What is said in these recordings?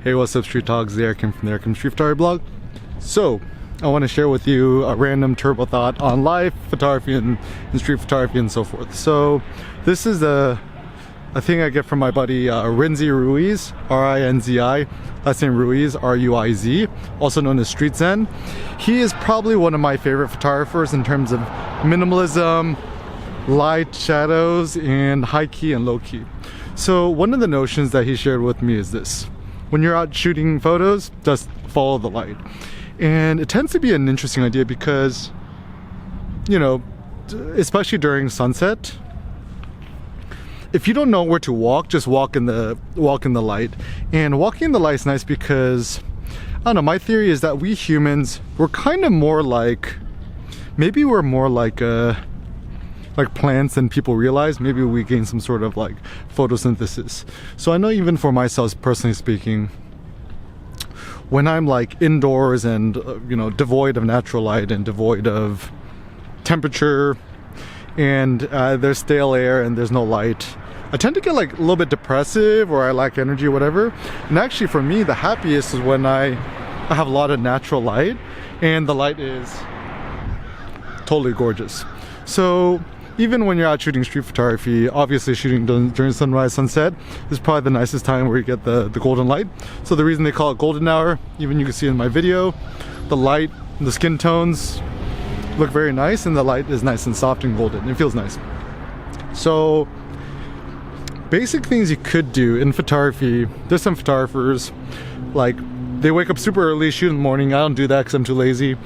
Hey, what's up, Street Dogs? The Eric from the Eric Street Photography blog. So, I want to share with you a random turbo thought on life, photography, and street photography, and so forth. So, this is a thing I get from my buddy Rinzi Ruiz, R-I-N-Z-I, last name Ruiz, R-U-I-Z, also known as Street Zen. He is probably one of my favorite photographers in terms of minimalism, light, shadows, and high key and low key. So one of the notions that he shared with me is this: when you're out shooting photos, just follow the light. And it tends to be an interesting idea because, you know, especially during sunset, if you don't know where to walk, just walk in the light. And walking in the light is nice because, I don't know, my theory is that we humans, we're kind of more like, maybe we're more like plants than people realize. Maybe we gain some sort of like photosynthesis. So I know even for myself, personally speaking, when I'm like indoors and you know, devoid of natural light and devoid of temperature, and there's stale air and there's no light, I tend to get like a little bit depressive, or I lack energy or whatever. And actually for me, the happiest is when I have a lot of natural light and the light is totally gorgeous. So even when you're out shooting street photography, obviously shooting during sunrise, sunset is probably the nicest time where you get the golden light. So the reason they call it golden hour, even you can see in my video, the light, the skin tones look very nice, and the light is nice and soft and golden. It feels nice. So basic things you could do in photography, there's some photographers, like they wake up super early, shoot in the morning. I don't do that because I'm too lazy.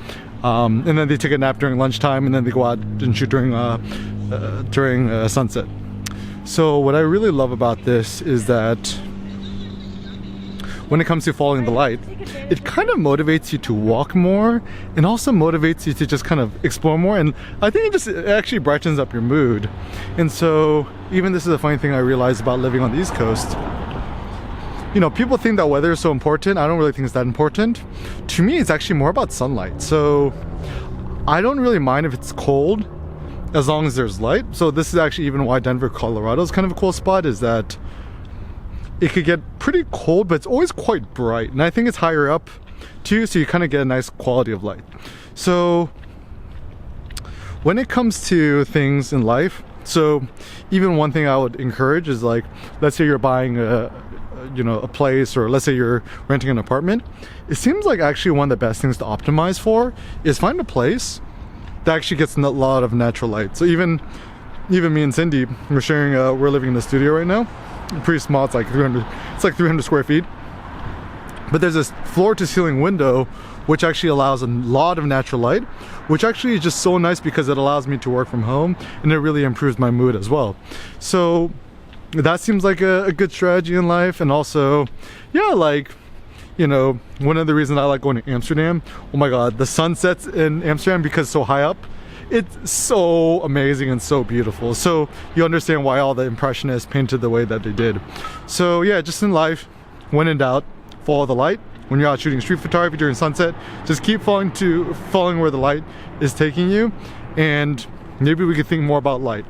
And then they take a nap during lunchtime, and then they go out and shoot during sunset. So what I really love about this is that when it comes to following the light, it kind of motivates you to walk more, and also motivates you to just kind of explore more. And I think it actually brightens up your mood. And so even this is a funny thing I realized about living on the East Coast. You know, people think that weather is so important. I don't really think it's that important. To me, it's actually more about sunlight. So I don't really mind if it's cold as long as there's light. So this is actually even why Denver, Colorado is kind of a cool spot, is that it could get pretty cold, but it's always quite bright. And I think it's higher up too, so you kind of get a nice quality of light. So when it comes to things in life, so even one thing I would encourage is, like, let's say you're buying a place, or let's say you're renting an apartment. It seems like actually one of the best things to optimize for is find a place that actually gets a lot of natural light. So even me and Cindy, we're living in the studio right now. Pretty small, it's like 300 square feet. But there's this floor to ceiling window which actually allows a lot of natural light, which actually is just so nice because it allows me to work from home, and it really improves my mood as well. So that seems like a good strategy in life. And also, yeah, like, you know, one of the reasons I like going to Amsterdam, oh my god, the sunsets in Amsterdam, because it's so high up, it's so amazing and so beautiful. So you understand why all the impressionists painted the way that they did. So yeah, just in life, when in doubt, follow the light. When you're out shooting street photography during sunset, just keep following where the light is taking you, and maybe we could think more about light.